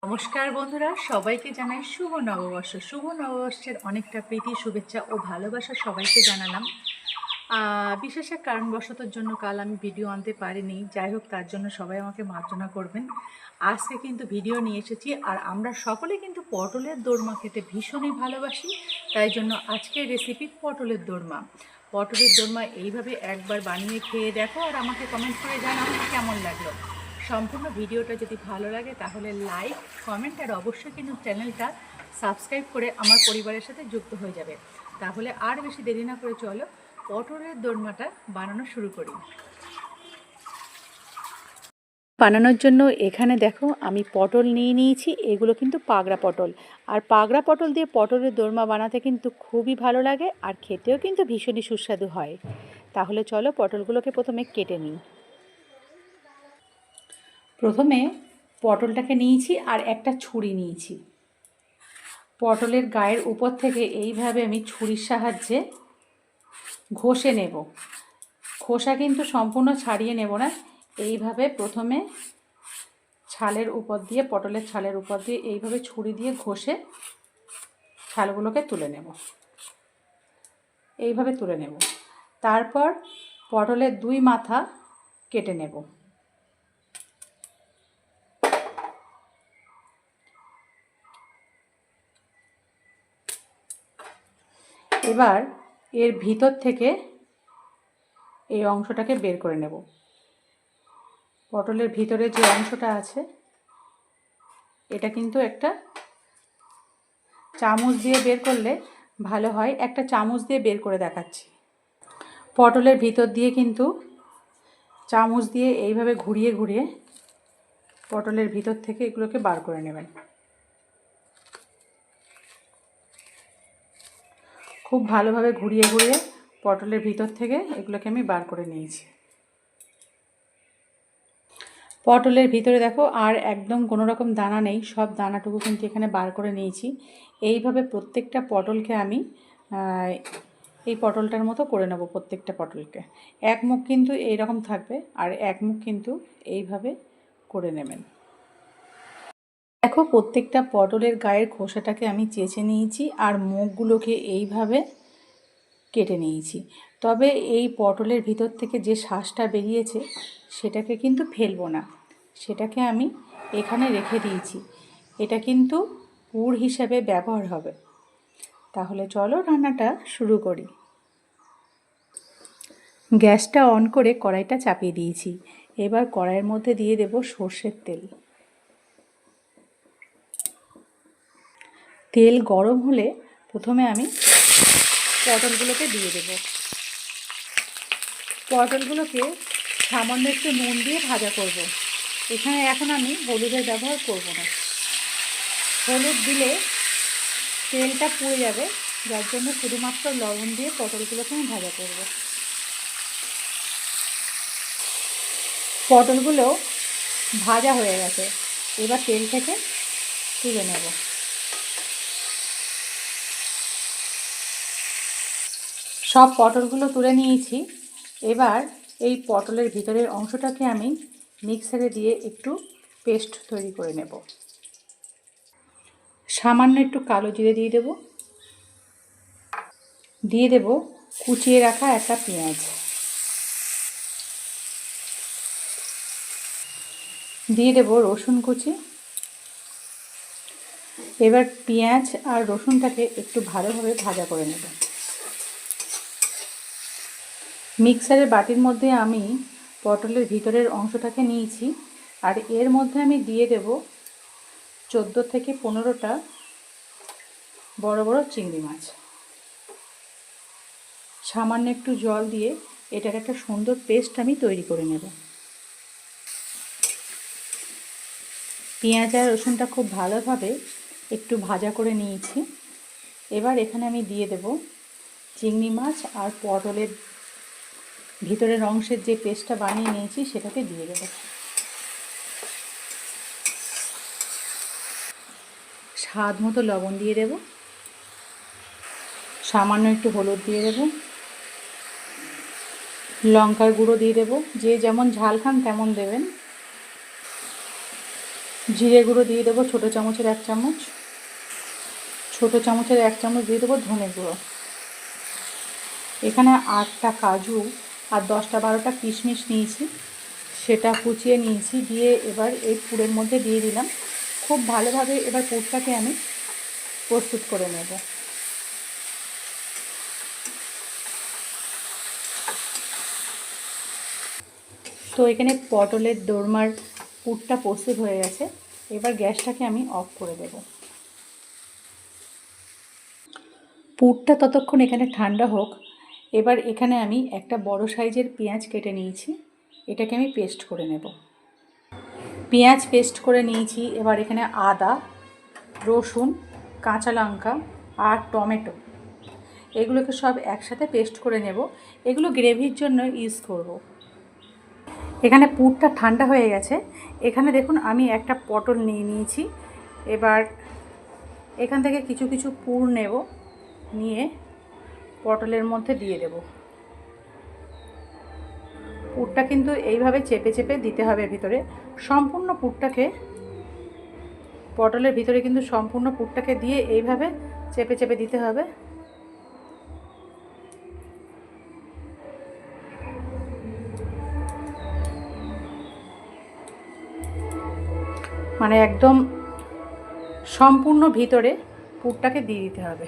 নমস্কার বন্ধুরা, সবাইকে জানাই শুভ নববর্ষ। শুভ নববর্ষের অনেকটা প্রীতি, শুভেচ্ছা ও ভালোবাসা সবাইকে জানালাম। বিশেষ এক কারণবশতর জন্য কাল আমি ভিডিও আনতে পারিনি। যাই হোক, তার জন্য সবাই আমাকে মার্জনা করবেন। আজকে কিন্তু ভিডিও নিয়ে এসেছি, আর আমরা সকলে কিন্তু পটলের দোরমা খেতে ভীষণই ভালোবাসি। তাই জন্য আজকের রেসিপি পটলের দোরমা। পটলের দোরমা এইভাবে একবার বানিয়ে খেয়ে দেখো, আর আমাকে কমেন্ট করে জানাও কেমন লাগলো। সম্পূর্ণ ভিডিওটা যদি ভালো লাগে তাহলে লাইক, কমেন্ট আর অবশ্যই কিন্তু চ্যানেলটা সাবস্ক্রাইব করে আমার পরিবারের সাথে যুক্ত হয়ে যাবে। তাহলে আর বেশি দেরি না করে চলো পটলের দোরমাটা বানানো শুরু করি। বানানোর জন্য এখানে দেখো আমি পটল নিয়ে নিয়েছি। এগুলো কিন্তু পাগড়া পটল, আর পাগড়া পটল দিয়ে পটলের দোরমা বানাতে কিন্তু খুবই ভালো লাগে, আর খেতেও কিন্তু ভীষণই সুস্বাদু হয়। তাহলে চলো পটলগুলোকে প্রথমে কেটে নিই। প্রথমে পটলটাকে নিয়েছি আর একটা ছুরি নিয়েছি। পটলের গায়ের উপর থেকে এইভাবে আমি ছুরির সাহায্যে ঘষে নেব। খোসা কিন্তু সম্পূর্ণ ছাড়িয়ে নেব না, এইভাবে প্রথমে ছালের উপর দিয়ে, পটলের ছালের উপর দিয়ে এইভাবে ছুরি দিয়ে ঘষে ছালগুলোকে তুলে নেব। এইভাবে তুলে নেব। তারপর পটলের দুই মাথা কেটে নেব। এবার এর ভিতর থেকে এই অংশটাকে বের করে নেব। পটলের ভিতরে যে অংশটা আছে এটা কিন্তু একটা চামচ দিয়ে বের করলে ভালো হয়। একটা চামচ দিয়ে বের করে দেখাচ্ছি। পটলের ভিতর দিয়ে কিন্তু চামচ দিয়ে এইভাবে ঘুরিয়ে ঘুরিয়ে পটলের ভিতর থেকে এগুলোকে বার করে নেবেন। খুব ভালোভাবে ঘুরিয়ে ঘুরিয়ে পটলের ভিতর থেকে এগুলোকে আমি বার করে নিয়েছি। পটলের ভিতরে দেখো আর একদম কোনো রকম দানা নেই, সব দানাটুকু কিন্তু এখানে বার করে নিয়েছি। এইভাবে প্রত্যেকটা পটলকে আমি এই পটলটার মতো করে নেব। প্রত্যেকটা পটলকে এক মুখ কিন্তু এইরকম থাকবে, আর এক মুখ কিন্তু এইভাবে করে নেবেন। দেখো প্রত্যেকটা পটলের গায়ের খোসাটাকে আমি চেঁচে নিয়েছি, আর মুখগুলোকে এইভাবে কেটে নিয়েছি। তবে এই পটলের ভিতর থেকে যে শাঁসটা বেরিয়েছে সেটাকে কিন্তু ফেলবো না, সেটাকে আমি এখানে রেখে দিয়েছি। এটা কিন্তু পুর হিসাবে ব্যবহার হবে। তাহলে চলো রান্নাটা শুরু করি। গ্যাসটা অন করে কড়াইটা চাপিয়ে দিয়েছি। এবার কড়াইয়ের মধ্যে দিয়ে দেব সর্ষের তেল। তেল গরম হলে প্রথমে আমি পটলগুলোকে দিয়ে দেব। পটলগুলোকে সামান্য একটু নুন দিয়ে ভাজা করব। এখানে এখন আমি হলুদের ব্যবহার করব না। হলুদ দিলে তেলটা পুড়ে যাবে, যার জন্য শুধুমাত্র লবণ দিয়ে পটলগুলোকে আমি ভাজা করব। পটলগুলো ভাজা হয়ে গেছে, এবার তেল থেকে তুলে নেব। সব পটলগুলো তুলে নিয়েছি। এবার এই পটলের ভিতরের অংশটাকে আমি মিক্সারে দিয়ে একটু পেস্ট তৈরি করে নেব। সামান্য একটু কালো জিরে দিয়ে দেব। দিয়ে দেব কুচিয়ে রাখা একটা পেঁয়াজ। দিয়ে দেব রসুন কুচি। এবার পেঁয়াজ আর রসুনটাকে একটু ভালোভাবে ভাজা করে নেব। মিক্সারের বাটির মধ্যে আমি পটলের ভিতরের অংশটাকে নিয়েছি, আর এর মধ্যে আমি দিয়ে দেব 14 থেকে 15টা বড় বড় চিংড়ি মাছ। সামান্য একটু জল দিয়ে এটার একটা সুন্দর পেস্ট আমি তৈরি করে নেব। পেঁয়াজ আর রসুনটা খুব ভালোভাবে একটু ভাজা করে নিয়েছি। এবার এখানে আমি দিয়ে দেব চিংড়ি মাছ আর পটলের ভিতরের অংশের যে পেস্টটা বানিয়ে নিয়েছি সেটাকে দিয়ে দেব। স্বাদ মতো লবণ দিয়ে দেব। সামান্য একটু হলুদ দিয়ে দেব। লঙ্কার গুঁড়ো দিয়ে দেব। যে যেমন ঝাল খান তেমন দেবেন। জিরে গুঁড়ো দিয়ে দেবো ছোটো চামচের 1 চামচ, ছোটো চামচের 1 চামচ দিয়ে দেবো ধনে গুঁড়ো। এখানে 8টা কাজু আর 10টা 12টা কিশমিশ নিয়েছি, সেটা কুচিয়ে নিয়েছি, দিয়ে এবার এই পুরের মধ্যে দিয়ে দিলাম। খুব ভালোভাবে এবার পুরটাকে আমি প্রস্তুত করে নেব। তো এখানে পটলের দোরমার পুরটা প্রস্তুত হয়ে গেছে। এবার গ্যাসটাকে আমি অফ করে দেব। পুরটা ততক্ষণ এখানে ঠান্ডা হোক। এবার এখানে আমি একটা বড় সাইজের পেঁয়াজ কেটে নিয়েছি, এটাকে আমি পেস্ট করে নেব। পেঁয়াজ পেস্ট করে নিয়েছি। এবার এখানে আদা, রসুন, কাঁচা লঙ্কা আর টমেটো, এগুলোকে সব একসাথে পেস্ট করে নেব। এগুলো গ্রেভির জন্য ইউজ করব। এখানে পুরটা ঠান্ডা হয়ে গেছে। এখানে দেখুন আমি একটা পটল নিয়ে নিয়েছি। এবার এখান থেকে কিছু কিছু পুর নেব, নিয়ে পটলের মধ্যে দিয়ে দেব। পুরটা কিন্তু এইভাবে চেপে চেপে দিতে হবে ভিতরে, সম্পূর্ণ পুরটাকে, পটলের ভিতরে কিন্তু সম্পূর্ণ পুরটাকে দিয়ে এইভাবে চেপে চেপে দিতে হবে। মানে একদম সম্পূর্ণ ভিতরে পুরটাকে দিয়ে দিতে হবে।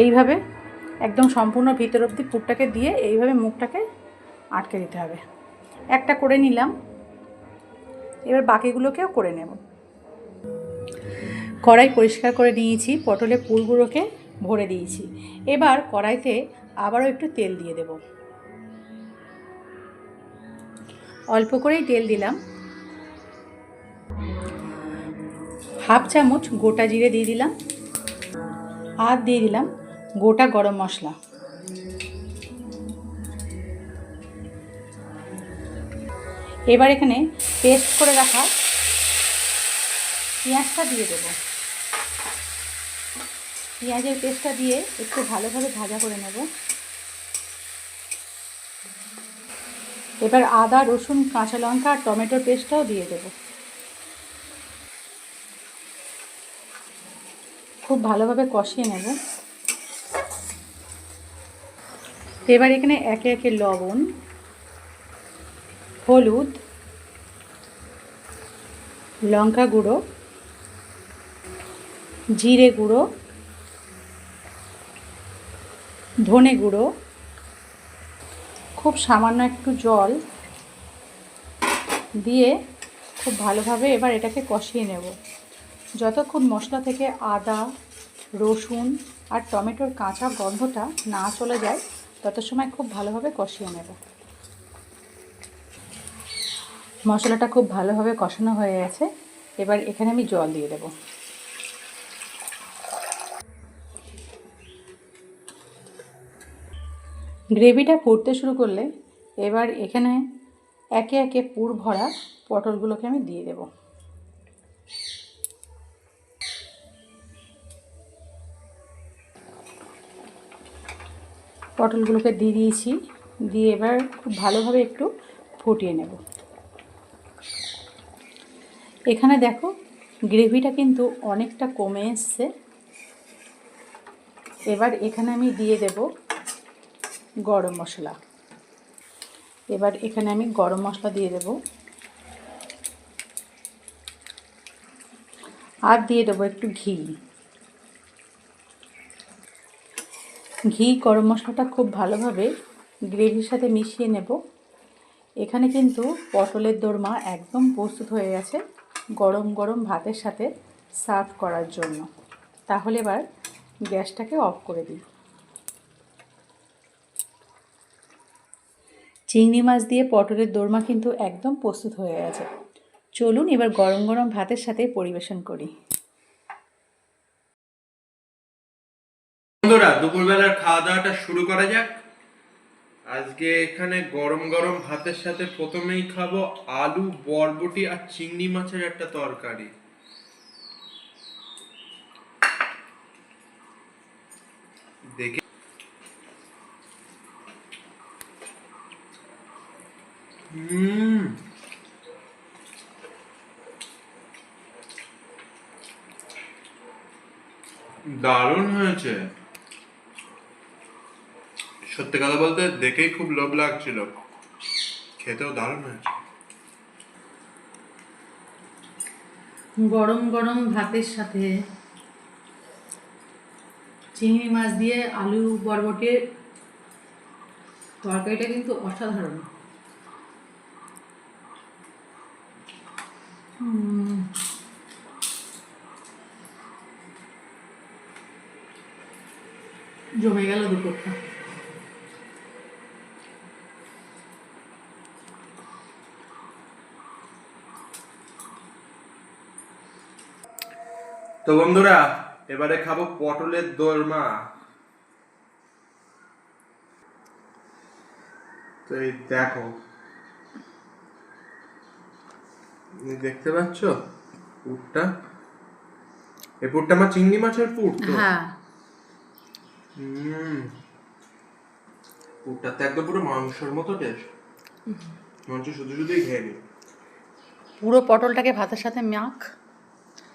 এইভাবে একদম সম্পূর্ণ ভিতর অবধি পুরটাকে দিয়ে এইভাবে মুখটাকে আটকে দিতে হবে। একটা করে নিলাম, এবার বাকিগুলোকেও করে নেব। কড়াই পরিষ্কার করে নিয়েছি, পটলের পুরগুলোকে ভরে দিয়েছি। এবার কড়াইতে আবারও একটু তেল দিয়ে দেব। অল্প করেই তেল দিলাম। হাফ চামচ গোটা জিরে দিয়ে দিলাম, আর দিয়ে দিলাম গোটা গরম মশলা। এবার এখানে পেস্ট করে রাখা পেঁয়াজটা দিয়ে দেব। পেঁয়াজের পেস্টটা দিয়ে একটু ভালোভাবে ভাজা করে নেব। এবার আদা, রসুন, কাঁচা লঙ্কা আর টমেটোর পেস্টটাও দিয়ে দেব। খুব ভালোভাবে কষিয়ে নেব। এবার এখানে একে একে লবণ, হলুদ, লঙ্কা গুঁড়ো, জিরে গুঁড়ো, ধনে গুঁড়ো, খুব সামান্য একটু জল দিয়ে খুব ভালোভাবে এবার এটাকে কষিয়ে নেব। যতক্ষণ মশলা থেকে আদা, রসুন আর টমেটোর কাঁচা গন্ধটা না চলে যায় তত সময় খুব ভালোভাবে কষিয়ে নেব। মশলাটা খুব ভালোভাবে কষানো হয়ে গেছে। এবার এখানে আমি জল দিয়ে দেব। গ্রেভিটা ফুটতে শুরু করলে এবার এখানে একে একে পুর ভরা পটলগুলোকে আমি দিয়ে দেব। পটলগুলোকে দিয়ে দিয়েছি, দিয়ে এবার খুব ভালোভাবে একটু ফুটিয়ে নেব। এখানে দেখো গ্রেভিটা কিন্তু অনেকটা কমে এসছে। এবার এখানে আমি দিয়ে দেব গরম মশলা। এবার এখানে আমি গরম মশলা দিয়ে দেব, আর দিয়ে দেবো একটু ঘি। গরম মশলাটা খুব ভালোভাবে গ্রেভির সাথে মিশিয়ে নেব। এখানে কিন্তু পটলের দোরমা একদম প্রস্তুত হয়ে গেছে গরম গরম ভাতের সাথে সার্ভ করার জন্য। তাহলে এবার গ্যাসটাকে অফ করে দিই। চিংড়ি মাছ দিয়ে পটলের দোরমা কিন্তু একদম প্রস্তুত হয়ে গেছে। চলুন এবার গরম গরম ভাতের সাথে পরিবেশন করি। বন্ধুরা, দুপুরবেলার খাওয়া দাওয়াটা শুরু করা যাক। আজকে এখানে গরম গরম ভাতের সাথে প্রথমেই খাবো আলু, বরবটি আর চিংড়ি মাছের একটা তরকারি। দেখে হুম, দারুণ হয়েছে। সত্যি কথা বলতে দেখেই খুব লোভ লাগছিল, খেতেও দারুণ হয়েছে। গরম গরম ভাতের সাথে চিংড়ি মাছ দিয়ে আলু বরবটির তরকারিটা কিন্তু অসাধারণ। জমে গেল দুপুরটা। তো বন্ধুরা, এবারে খাবো পটলের দোরমা। তো এই দেখো, দেখতে পাচ্ছ পুরটা? এই পুরটা আমার চিংড়ি মাছের পুর তো। হ্যাঁ, পুরটা তো একদম পুরো মাংসের মতো টেস্ট। মাংস শুধু শুধুই খেয়ে নি। পুরো পটলটাকে ভাতের সাথে মাখ।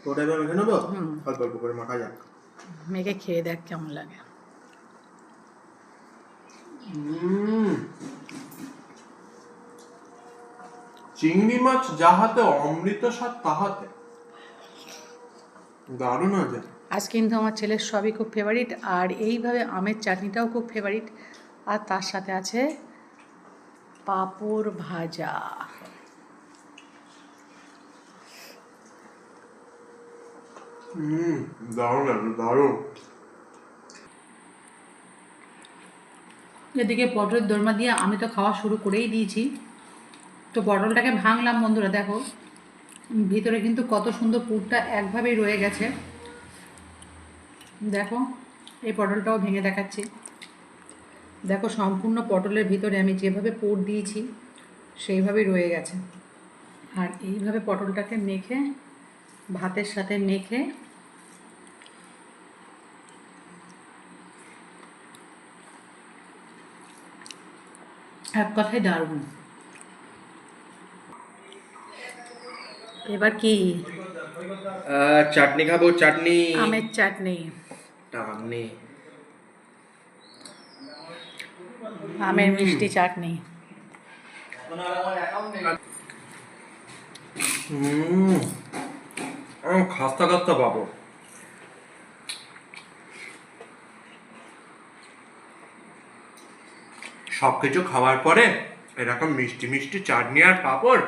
ওটা এবার মেখে নেবো, অল্প অল্প করে মাখা যাক। মেখে খেয়ে দেখ কেমন লাগে। চিংড়ি মাছ যাহাতে অমৃত স্বাদ তাহাতে, দারুণ আছে। আজ কিন্তু আমার ছেলের সবই খুব ফেভারিট, আর এইভাবে আমের চাটনিটাও খুব ফেভারিট, আর তার সাথে আছে পাঁপড় ভাজা। দারুণ আছে, দারুণ। এদিকে পটলের দোরমা দিয়ে আমি তো খাওয়া শুরু করেই দিয়েছি। তো পটলটাকে ভাঙলাম বন্ধুরা, দেখো ভিতরে কিন্তু কত সুন্দর পুরটা একভাবেই রয়ে গেছে। দেখো এই পটলটাও ভেঙে দেখাচ্ছি। দেখো সম্পূর্ণ পটলের ভিতরে আমি যেভাবে পুর দিয়েছি সেইভাবেই রয়ে গেছে। আর এইভাবে পটলটাকে মেখে ভাতের সাথে মেখে এক কথায় দারুণ। এবার কি? চাটনি খাবো, চাটনি। আমের চাটনি, টানে। আমের মিষ্টি চাটনি। খাস্তা খাস্তা পাবো। সবকিছু খাওয়ার পরে এরকম মিষ্টি মিষ্টি চাটনি আর পাঁপড়।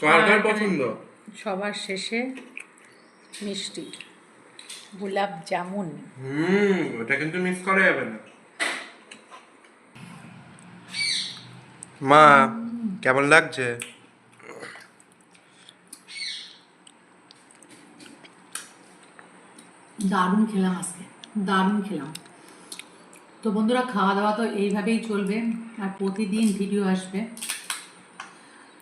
কার কার পছন্দ? সবার শেষে মিষ্টি, গোলাপ জামুন। ওটা কিন্তু মিস করা যাবে না। মা, কেমন লাগছে? দারুণ খেলাম আজকে, দারুণ খেলাম। তো বন্ধুরা, খাওয়া দাওয়া তো এইভাবেই চলবে, আর প্রতিদিন ভিডিও আসবে।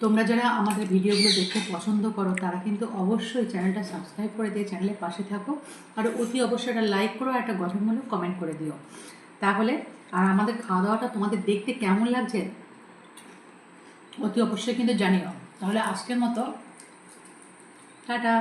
তোমরা যারা আমাদের ভিডিওগুলো দেখতে পছন্দ করো তারা কিন্তু অবশ্যই চ্যানেলটা সাবস্ক্রাইব করে দিয়ে চ্যানেলের পাশে থাকো, আর অতি অবশ্যই একটা লাইক করো আর একটা গঠনমূলক কমেন্ট করে দিও। তাহলে আর আমাদের খাওয়া দাওয়াটা তোমাদের দেখতে কেমন লাগছে অতি অবশ্যই কিন্তু জানিও। তাহলে আজকের মতো টাটা।